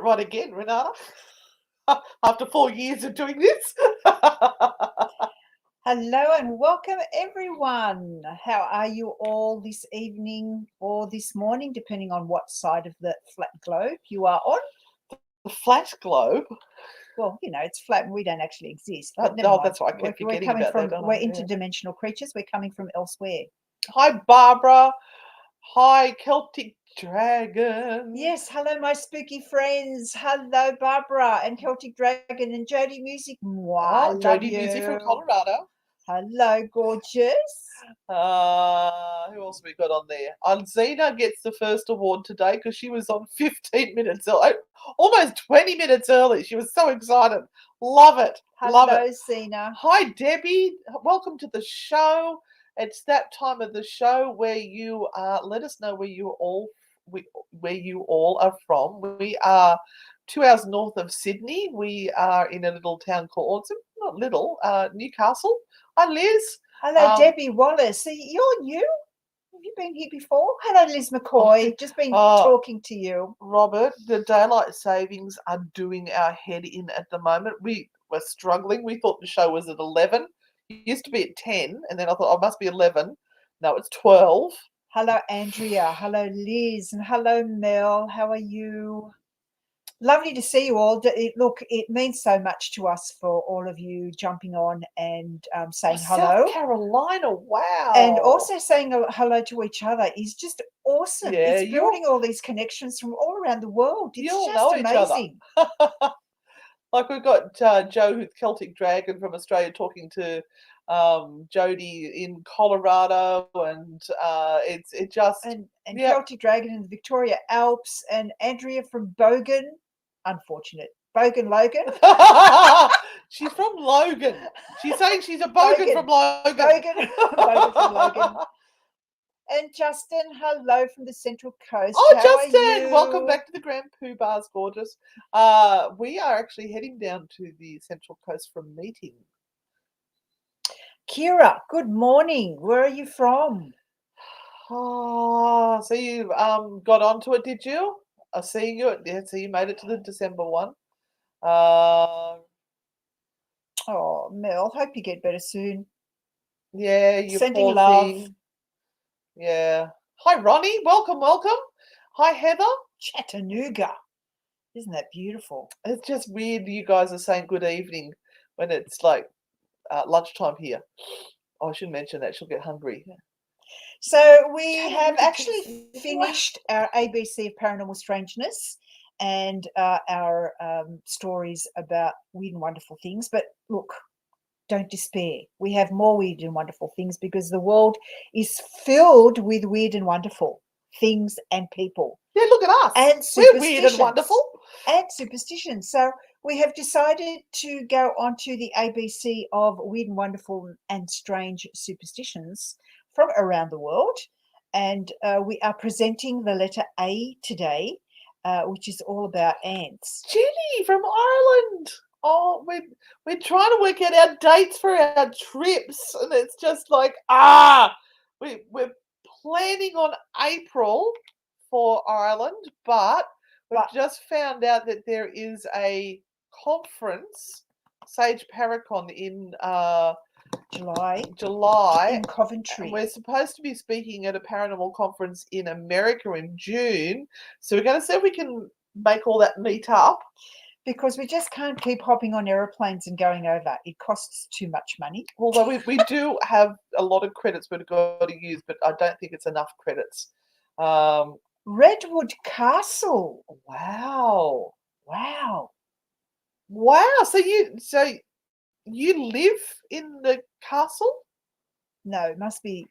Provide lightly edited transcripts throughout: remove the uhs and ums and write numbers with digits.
right again, Renata. After 4 years of doing this. Hello and welcome everyone. How are you all this evening or this morning, depending on what side of the flat globe you are on? The flat globe? Well, you know, it's flat and we don't actually exist. Oh, But never mind. that's right. I keep forgetting about that. We're interdimensional creatures. We're coming from elsewhere. Hi, Barbara. Hi, Celtic Dragon. Yes, hello, my spooky friends. Hello, Barbara and Celtic Dragon and Jody Music. Mwah, Jody Music from Colorado. Hello, gorgeous. Who else have we got on there? Alzina gets the first award today because she was on 15 minutes early, almost 20 minutes early. She was so excited. Love it. Love Hello, it. Zena. Hi, Debbie. Welcome to the show. It's that time of the show where you let us know where you all are from. We are 2 hours north of Sydney. We are in a little town called, not little, Newcastle. Hi, Liz. Hello, Debbie Wallace. So you're new? Have you been here before? Hello, Liz McCoy. Just been talking to you. Robert, the daylight savings are doing our head in at the moment. We were struggling. We thought the show was at 11. It used to be at 10, and then I thought, oh, it must be 11. No, it's 12. Hello, Andrea. Hello, Liz. And hello, Mel. How are you? Lovely to see you all. Look, it means so much to us for all of you jumping on and saying hello. South Carolina, wow. And also saying hello to each other is just awesome. Yeah, it's building all these connections from all around the world. It's you'll just know amazing. Each other. Like we've got Joe, who's Celtic Dragon from Australia, talking to Jody in Colorado, and Celtic Dragon in the Victoria Alps, and Andrea from Bogan. Unfortunate. Bogan Logan. She's from Logan. She's saying she's a Bogan from Logan. Bogan from Logan. And Justin, hello from the Central Coast. Oh, Justin, welcome back to the Grand Poo Bars, gorgeous. We are actually heading down to the Central Coast for a meeting. Kira, good morning. Where are you from? Oh, so you got onto it, did you? I see you. Yeah, so you made it to the December one. Oh, Mel, hope you get better soon. Yeah, you're sending love. Yeah. Hi, Ronnie. Welcome. Hi, Heather. Chattanooga. Isn't that beautiful? It's just weird you guys are saying good evening when it's like lunchtime here. Oh, I shouldn't mention that. She'll get hungry. So we have actually finished our ABC of Paranormal Strangeness and our stories about weird and wonderful things. But look, don't despair. We have more weird and wonderful things because the world is filled with weird and wonderful things and people. Yeah, look at us. And we're weird and wonderful. And superstitions. So we have decided to go on to the ABC of weird and wonderful and strange superstitions from around the world. And we are presenting the letter A today, which is all about ants. Jenny from Ireland. Oh, we're trying to work out our dates for our trips, and it's just like we're planning on April for Ireland, but we've just found out that there is a conference, Sage Paracon, in July in Coventry. We're supposed to be speaking at a paranormal conference in America in June, so we're going to see if we can make all that meet up. Because we just can't keep hopping on aeroplanes and going over. It costs too much money. Although we do have a lot of credits we've got to use, but I don't think it's enough credits. Redwood Castle. Wow. So you live in the castle? No, it must be.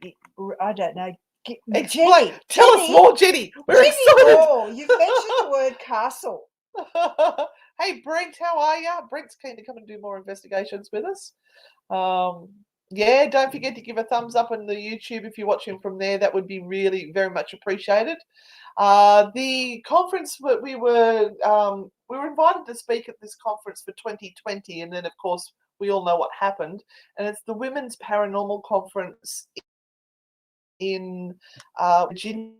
I don't know. Explain. Tell us more, Jenny. We're excited. More. You've mentioned the word castle. Hey, Brent, how are you? Brent's keen to come and do more investigations with us. Yeah, don't forget to give a thumbs up on the YouTube if you're watching from there. That would be really very much appreciated. The conference that we were invited to speak at this conference for 2020, and then of course we all know what happened. And it's the Women's Paranormal Conference in Virginia.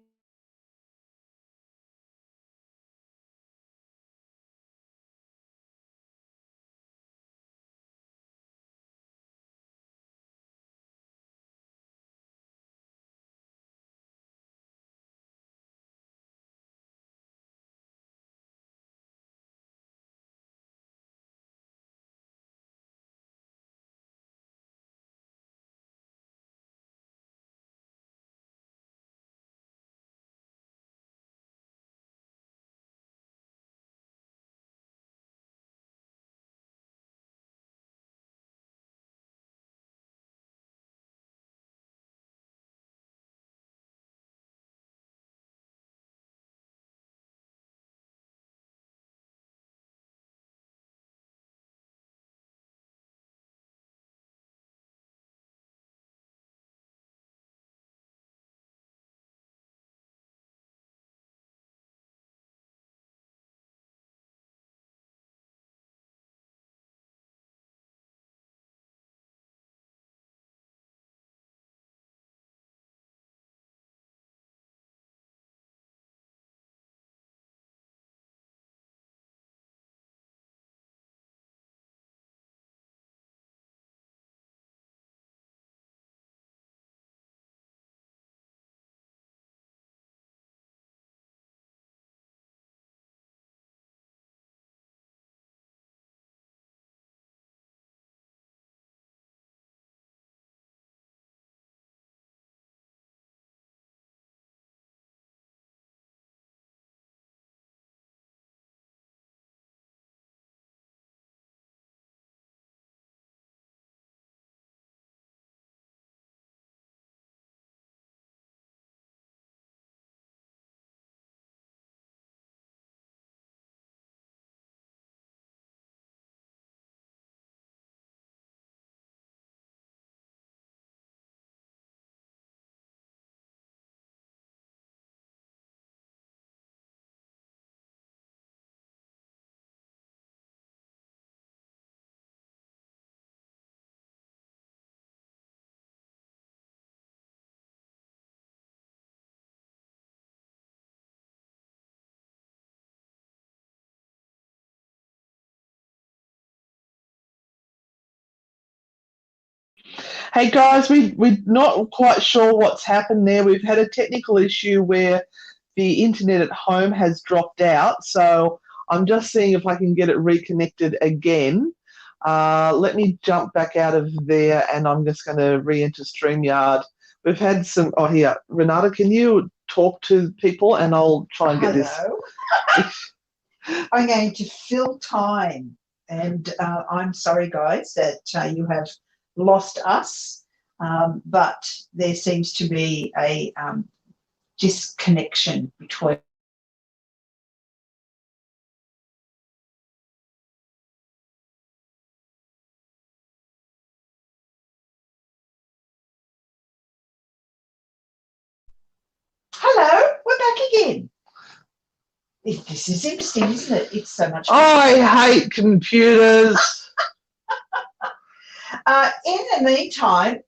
Hey guys, we're not quite sure what's happened there. We've had a technical issue where the internet at home has dropped out, so I'm just seeing if I can get it reconnected again. Let me jump back out of there, and I'm just going to re-enter StreamYard. We've had some. Oh, here, Renata, can you talk to people, and I'll try and get this. I'm going to fill time, and I'm sorry, guys, that you have lost us, but there seems to be a disconnection between. Hello, we're back again. This is interesting, isn't it? It's so much fun. I hate computers. In the meantime,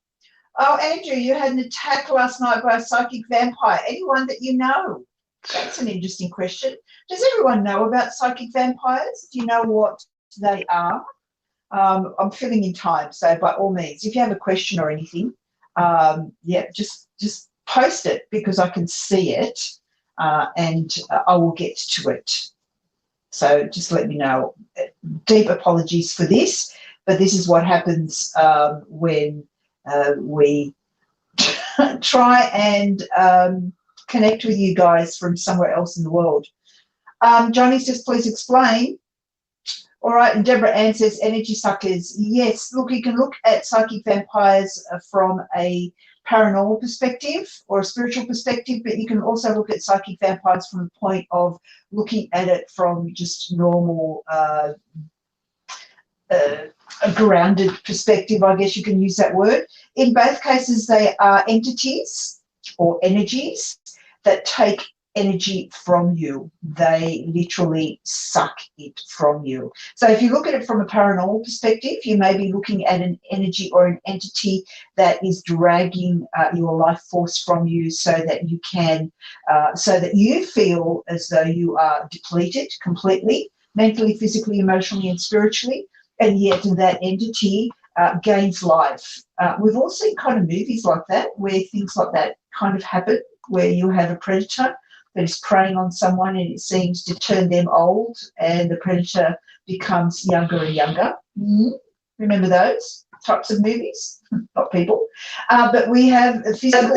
oh, Andrew, you had an attack last night by a psychic vampire. Anyone that you know? That's an interesting question. Does everyone know about psychic vampires? Do you know what they are? I'm filling in time, so by all means, if you have a question or anything, yeah, just post it because I can see it, and I will get to it. So just let me know. Deep apologies for this, but this is what happens when we try and connect with you guys from somewhere else in the world. Johnny says, please explain. All right, and Deborah Ann says, energy suckers. Yes, look, you can look at psychic vampires from a paranormal perspective or a spiritual perspective, but you can also look at psychic vampires from the point of looking at it from just normal, a grounded perspective, I guess you can use that word. In both cases, they are entities or energies that take energy from you. They literally suck it from you. So if you look at it from a paranormal perspective, you may be looking at an energy or an entity that is dragging your life force from you so that you can, so that you feel as though you are depleted completely, mentally, physically, emotionally, and spiritually, and yet that entity gains life. We've all seen kind of movies like that where things like that kind of happen, where you have a predator that is preying on someone and it seems to turn them old and the predator becomes younger and younger. Remember those types of movies? Not people. But we have a physical.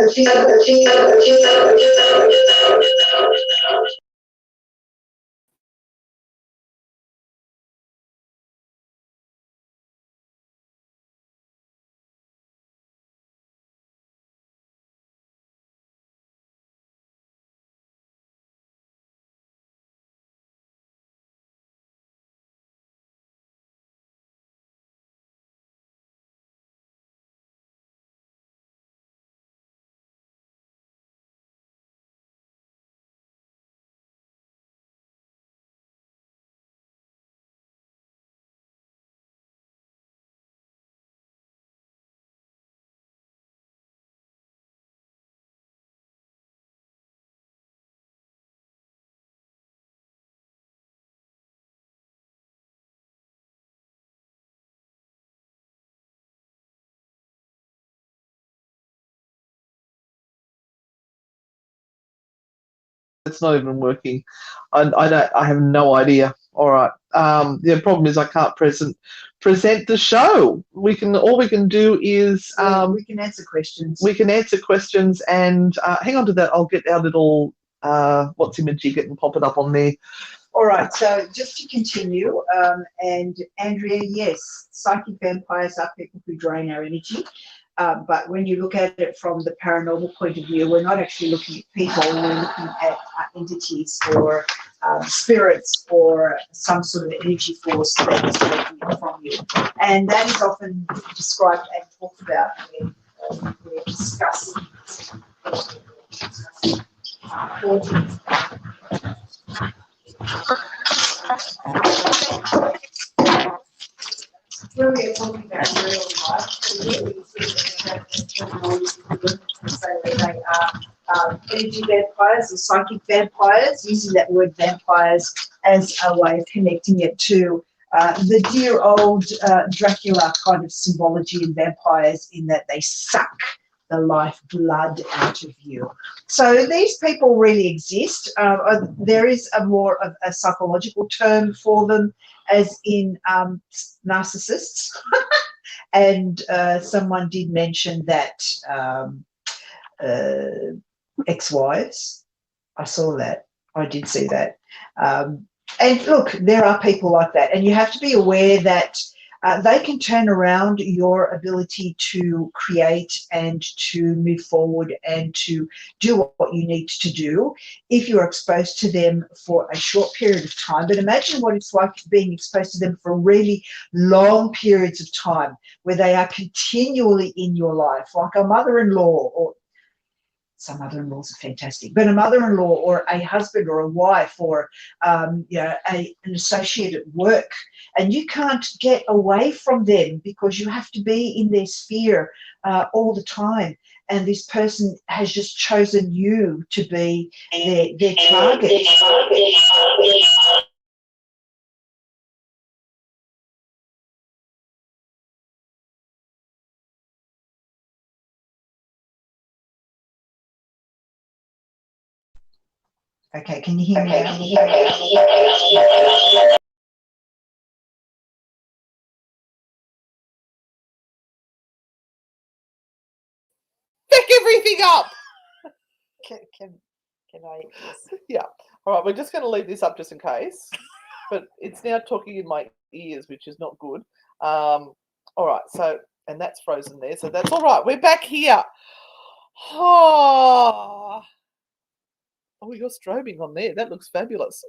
It's not even working. I have no idea. All right. The problem is I can't present the show. All we can do is we can answer questions. We can answer questions, and hang on to that. I'll get our little what's imagery and pop it up on there. All right, so just to continue, and Andrea, yes, psychic vampires are people who drain our energy. But when you look at it from the paranormal point of view, we're not actually looking at people, we're looking at entities or spirits or some sort of energy force that is taking it from you. And that is often described and talked about when we're discussing when we are talking about real life, say that they are energy vampires or psychic vampires, using that word vampires as a way of connecting it to the dear old Dracula kind of symbology in vampires, in that they suck the lifeblood out of you. So these people really exist. There is a more of a psychological term for them, as in narcissists. And someone did mention that ex-wives. I saw that. I did see that. And look, there are people like that, and you have to be aware that they can turn around your ability to create and to move forward and to do what you need to do if you're exposed to them for a short period of time. But imagine what it's like being exposed to them for really long periods of time, where they are continually in your life, like a mother-in-law, or some mother-in-laws are fantastic, but a mother-in-law or a husband or a wife, or an associate at work, and you can't get away from them because you have to be in their sphere all the time, and this person has just chosen you to be their target. Okay, can you hear me now? Pick everything up. Can I? Yes. Yeah. All right, we're just going to leave this up just in case. But it's now talking in my ears, which is not good. All right, so, and that's frozen there, so that's all right. We're back here. Oh, you're strobing on there. That looks fabulous.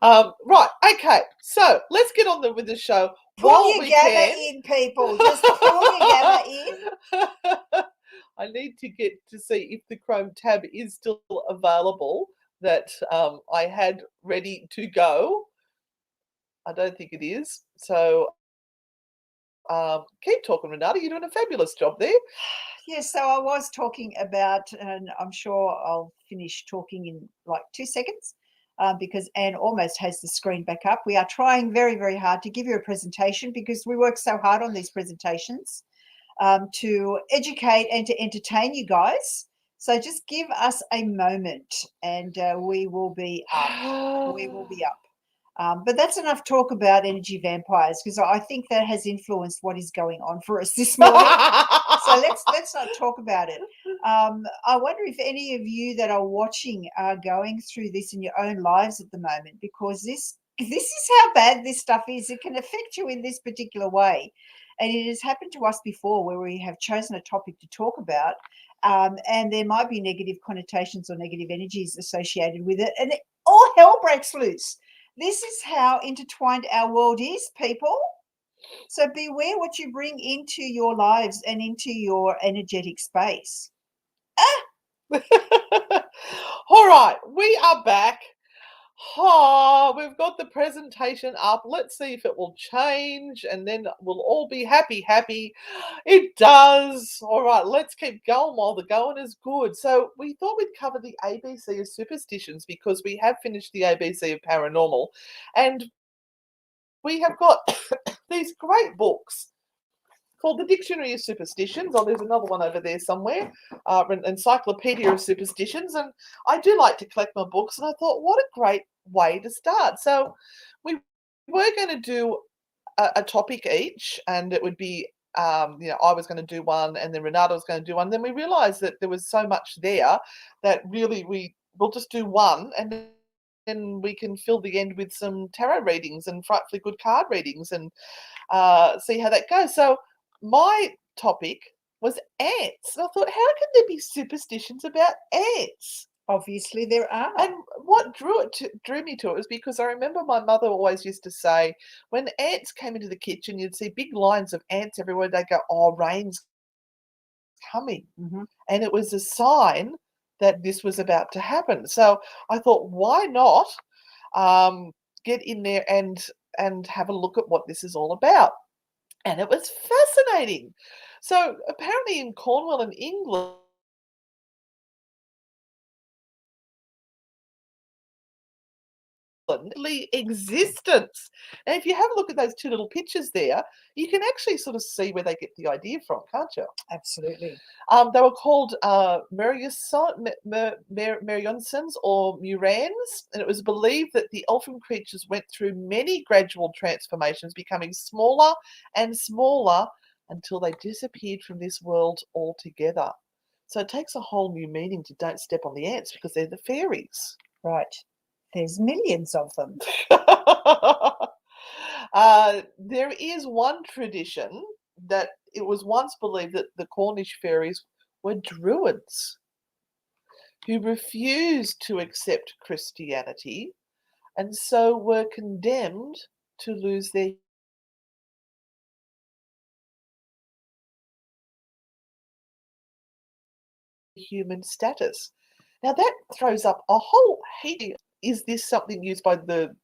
Right, okay, so let's get on with the show. Pull your gamma in, people. Just pull your gamma in. I need to get to see if the Chrome tab is still available that I had ready to go. I don't think it is. So keep talking, Renata. You're doing a fabulous job there. Yes, so I was talking about, and I'm sure I'll finish talking in like 2 seconds, because Anne almost has the screen back up. We are trying very, very hard to give you a presentation, because we work so hard on these presentations to educate and to entertain you guys. So just give us a moment, and we will be up. We will be up. But that's enough talk about energy vampires, because I think that has influenced what is going on for us this morning. So let's not talk about it. I wonder if any of you that are watching are going through this in your own lives at the moment, because this is how bad this stuff is. It can affect you in this particular way. And it has happened to us before, where we have chosen a topic to talk about, and there might be negative connotations or negative energies associated with it, and all hell breaks loose. This is how intertwined our world is, people. So beware what you bring into your lives and into your energetic space. All right, we are back. Oh, we've got the presentation up. Let's see if it will change, and then we'll all be happy. It does. All right, let's keep going while the going is good. So we thought we'd cover the ABC of Superstitions, because we have finished the ABC of Paranormal, and we have got these great books called the Dictionary of Superstitions. Oh, there's another one over there somewhere, an Encyclopedia of Superstitions. And I do like to collect my books, and I thought, what a great way to start. So we were going to do a topic each, and it would be, I was going to do one, and then Renata was going to do one. Then we realized that there was so much there that really we'll just do one, and then we can fill the end with some tarot readings and frightfully good card readings, and see how that goes. So my topic was ants. And I thought, how can there be superstitions about ants? Obviously there are. And what drew me to it was because I remember my mother always used to say, when ants came into the kitchen, you'd see big lines of ants everywhere. They'd go, oh, rain's coming. Mm-hmm. And it was a sign that this was about to happen. So I thought, why not get in there and have a look at what this is all about? And it was fascinating. So apparently in Cornwall in England, existence. And if you have a look at those two little pictures there, you can actually sort of see where they get the idea from, can't you? Absolutely. They were called Merionsons or Murans, and it was believed that the elfin creatures went through many gradual transformations, becoming smaller and smaller until they disappeared from this world altogether. So it takes a whole new meaning to don't step on the ants because they're the fairies. Right. There's millions of them. There is one tradition that it was once believed that the Cornish fairies were druids who refused to accept Christianity and so were condemned to lose their human status. Now that throws up a whole heap. Is this something used by the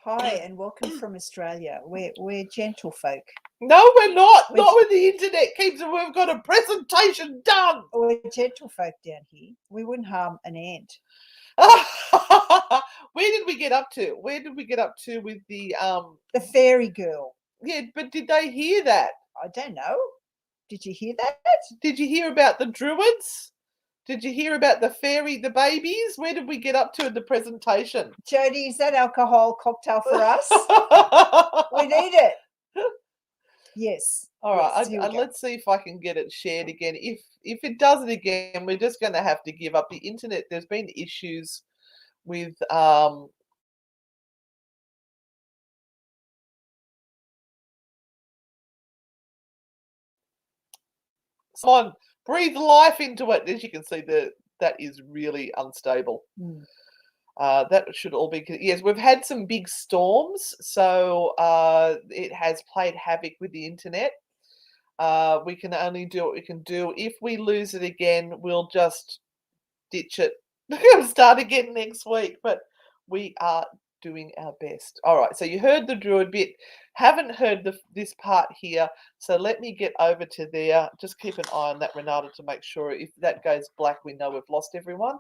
Hi, and welcome from Australia. We're gentlefolk. No, we're not. We're Not when the internet keeps and we've got a presentation done. We're gentlefolk down here. We wouldn't harm an ant. Where did we get up to? Where did we get up to with the fairy girl? Yeah, but did they hear that? I don't know. Did you hear that? Did you hear about the druids? Did you hear about the the babies? Where did we get up to in the presentation? Jody, is that alcohol cocktail for us? We need it. Yes. All right. Yes, let's see if I can get it shared again. If it does it again, we're just going to have to give up the internet. There's been issues with someone breathe life into it. As you can see, that is really unstable. That should all be, yes, we've had some big storms, so it has played havoc with the internet. We can only do what we can do. If we lose it again, we'll just ditch it and start again next week. But We are doing our best. All right, so you heard the druid bit. Haven't heard this part here, so let me get over to there. Just keep an eye on that, Renata, to make sure if that goes black, we know we've lost everyone.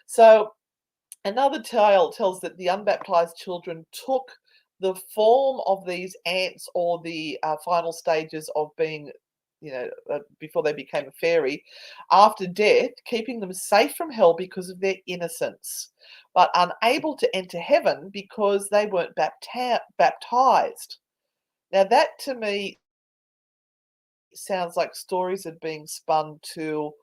So another tale tells that the unbaptized children took the form of these ants, or the final stages of being, before they became a fairy, after death, keeping them safe from hell because of their innocence, but unable to enter heaven because they weren't baptized. Now, that to me sounds like stories are being spun to,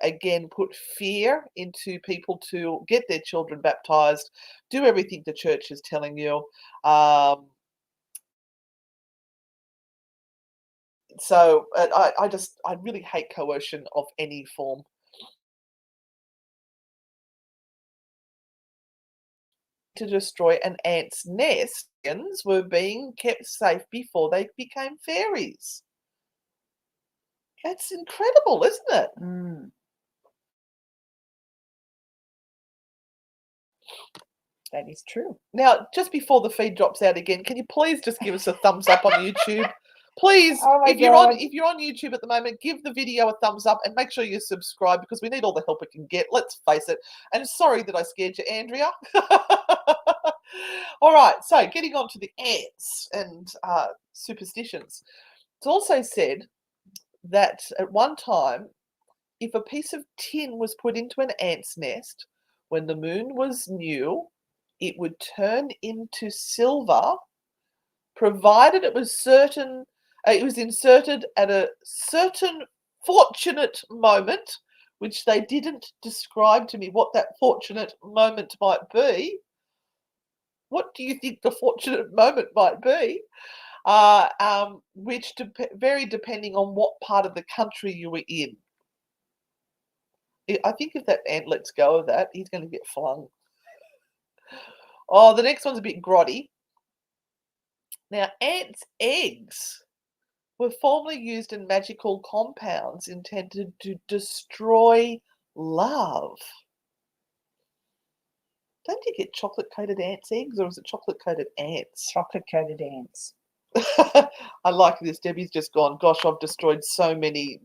again, put fear into people to get their children baptized, do everything the church is telling you. So I really hate coercion of any form. To destroy an ant's nest, were being kept safe before they became fairies. That's incredible, isn't it? Mm. That is true. Now, just before the feed drops out again, can you please just give us a thumbs up on YouTube? Please, Oh my if you're God. on YouTube at the moment, give the video a thumbs up and make sure you subscribe, because we need all the help we can get. Let's face it. And sorry that I scared you, Andrea. All right, so getting on to the ants and superstitions. It's also said that at one time, if a piece of tin was put into an ant's nest when the moon was new, it would turn into silver, provided it was inserted at a certain fortunate moment, which they didn't describe to me what that fortunate moment might be. What do you think the fortunate moment might be? Which vary depending on what part of the country you were in. I think if that ant lets go of that, he's going to get flung. Oh, the next one's a bit grotty. Now, ants' eggs were formerly used in magical compounds intended to destroy love. Don't you get chocolate-coated ants' eggs, or is it chocolate-coated ants? Chocolate-coated ants. I like this. Debbie's just gone, gosh, I've destroyed so many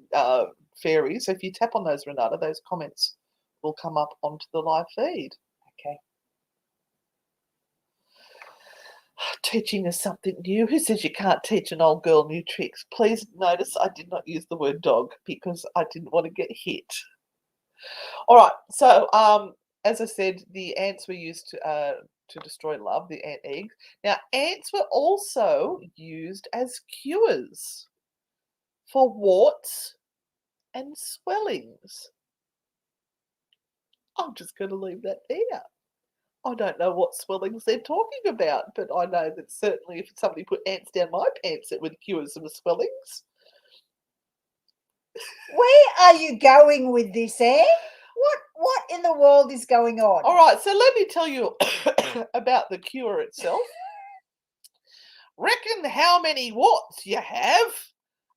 fairies. So if you tap on those, Renata, those comments will come up onto the live feed. Okay. Teaching us something new. Who says you can't teach an old girl new tricks? Please notice I did not use the word dog because I didn't want to get hit. All right. So, as I said, the ants were used to destroy love, the ant eggs. Now, ants were also used as cures for warts and swellings. I'm just going to leave that there. I don't know what swellings they're talking about, but I know that certainly if somebody put ants down my pants, it would cure some swellings. Where are you going with this, Anne? What in the world is going on? All right, so let me tell you about the cure itself. Reckon how many warts you have,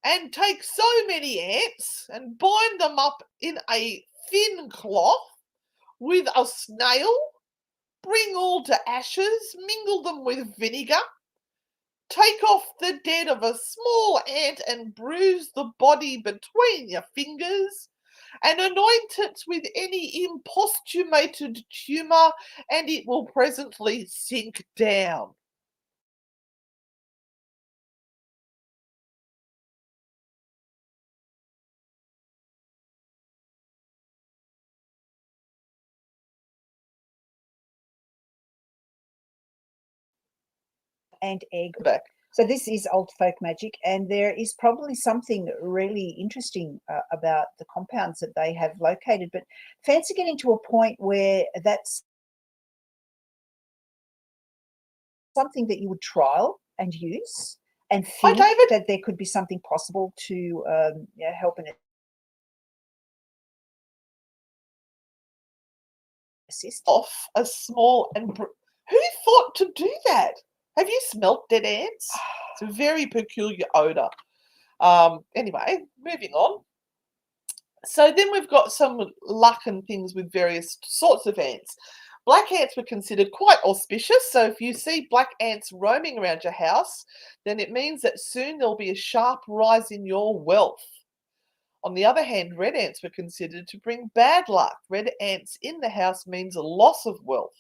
and take so many ants and bind them up in a thin cloth with a snail. Bring all to ashes, mingle them with vinegar, take off the dead of a small ant and bruise the body between your fingers, and anoint it with any imposthumated tumour, and it will presently sink down. And egg. Back. So this is old folk magic, and there is probably something really interesting about the compounds that they have located. But fancy getting to a point where that's something that you would trial and use, and think that there could be something possible to help and assist. Off a small and who thought to do that? Have you smelt dead ants? It's a very peculiar odour. Anyway, moving on. So then we've got some luck and things with various sorts of ants. Black ants were considered quite auspicious, so if you see black ants roaming around your house, then it means that soon there'll be a sharp rise in your wealth. On the other hand, red ants were considered to bring bad luck. Red ants in the house means a loss of wealth.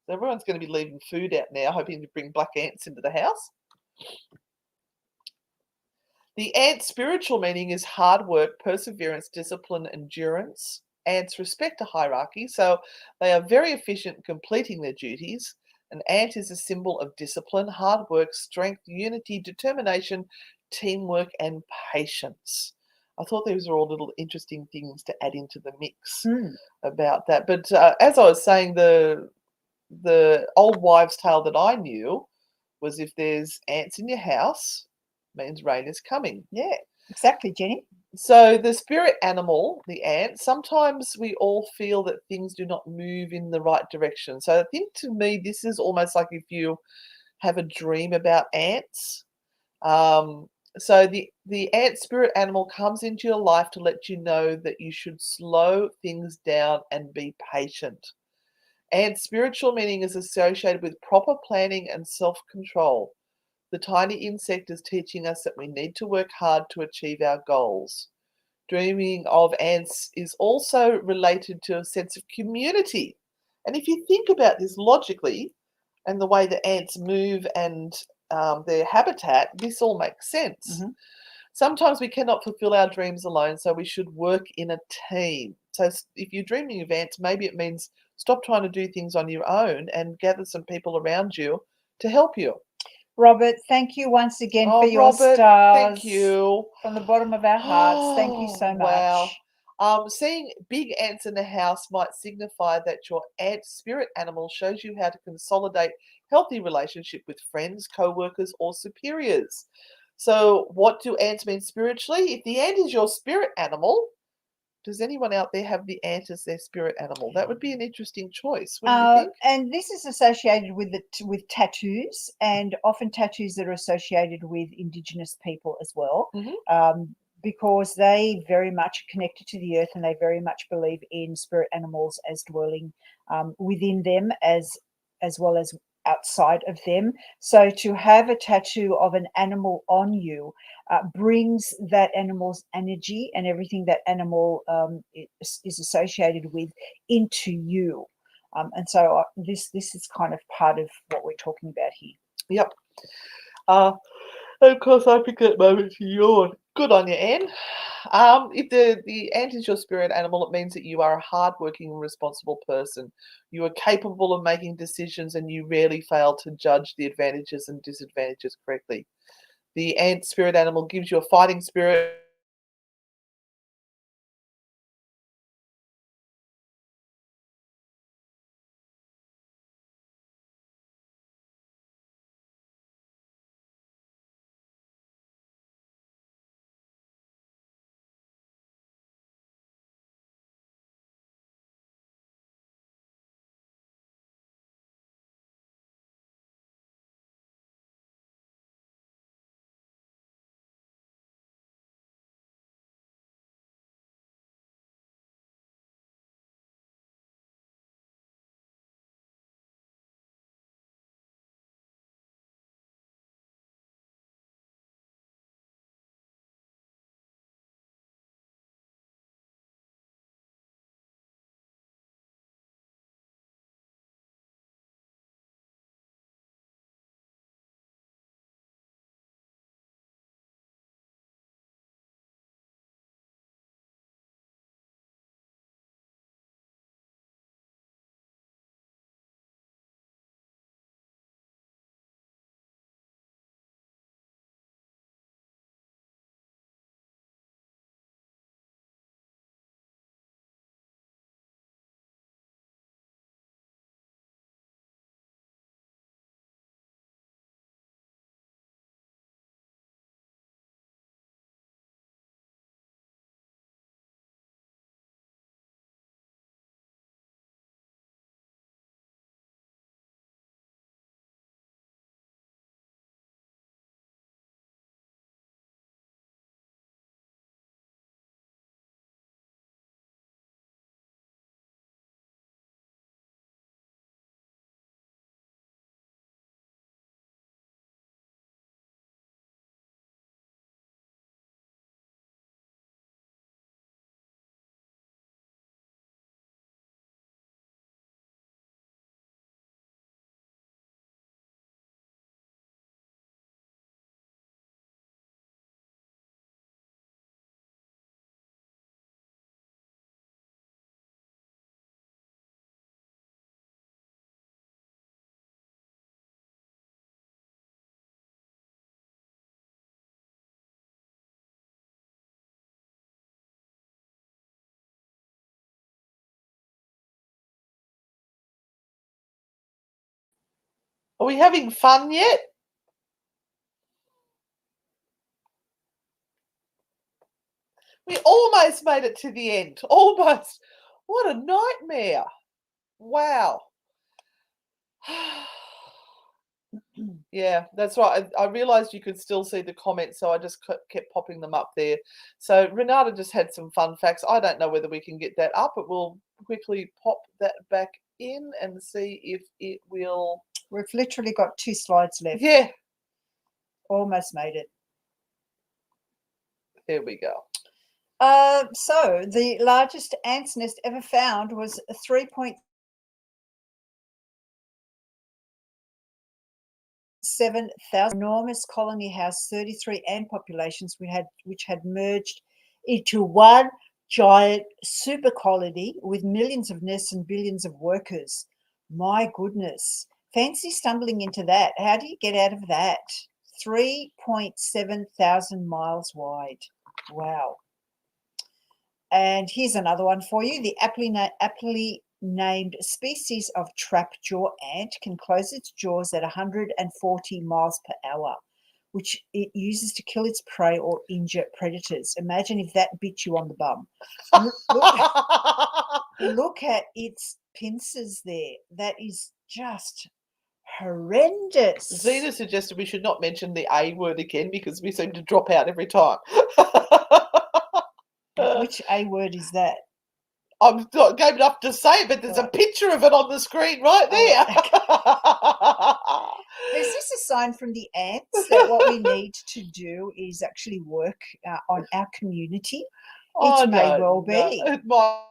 So everyone's going to be leaving food out now, hoping to bring black ants into the house. The ant's spiritual meaning is hard work, perseverance, discipline, endurance. Ants respect a hierarchy, so they are very efficient in completing their duties. An ant is a symbol of discipline, hard work, strength, unity, determination, teamwork, and patience. I thought these were all little interesting things to add into the mix about that. But as I was saying, the old wives' tale that I knew was if there's ants in your house, means rain is coming. Yeah, exactly, Jenny. So the spirit animal, the ant, sometimes we all feel that things do not move in the right direction. So I think to me, this is almost like if you have a dream about ants. So the ant spirit animal comes into your life to let you know that you should slow things down and be patient. And spiritual meaning is associated with proper planning and self-control. The tiny insect is teaching us that we need to work hard to achieve our goals. Dreaming of ants is also related to a sense of community. And if you think about this logically and the way the ants move and their habitat, this all makes sense. Mm-hmm. Sometimes we cannot fulfill our dreams alone, so we should work in a team. So if you're dreaming of ants, maybe it means stop trying to do things on your own and gather some people around you to help you. Robert, thank you once again for Oh, your Robert, thank stars. you. From the bottom of our hearts. Thank you so Oh, wow. much. Seeing big ants in the house might signify that your ant spirit animal shows you how to consolidate healthy relationship with friends, co-workers, or superiors. So what do ants mean spiritually? If the ant is your spirit animal, does anyone out there have the ant as their spirit animal? That would be an interesting choice, wouldn't you think? And this is associated with tattoos, and often tattoos that are associated with Indigenous people as well, because they very much connected to the earth, and they very much believe in spirit animals as dwelling within them as well as outside of them. So to have a tattoo of an animal on you brings that animal's energy and everything that animal is associated with into you. And so this is kind of part of what we're talking about here. Yep. Of course, I picked that moment to yawn. Good on you, Anne. If the ant is your spirit animal, it means that you are a hardworking and responsible person. You are capable of making decisions and you rarely fail to judge the advantages and disadvantages correctly. The ant spirit animal gives you a fighting spirit Are we having fun yet? We almost made it to the end. Almost. What a nightmare. Wow. Yeah, that's right. I realized you could still see the comments, so I just kept popping them up there. So Renata just had some fun facts. I don't know whether we can get that up, but we'll quickly pop that back in and see if it will. We've literally got 2 slides left. Yeah, Almost made it. there we go. So the largest ants nest ever found was 3.7,000. Enormous colony housed 33 ant populations which had merged into one giant super colony with millions of nests and billions of workers. My goodness. Fancy stumbling into that. How do you get out of that? 3,700 miles wide. Wow. And here's another one for you. The aptly named species of trapjaw ant can close its jaws at 140 miles per hour, which it uses to kill its prey or injure predators. Imagine if that bit you on the bum. Look at its pincers there. That is just horrendous. Zena suggested we should not mention the A word again because we seem to drop out every time. Which A word is that? I'm not game enough to say it, but there's a picture of it on the screen right there. Is this a sign from the ants that what we need to do is actually work on our community? It may well be. It might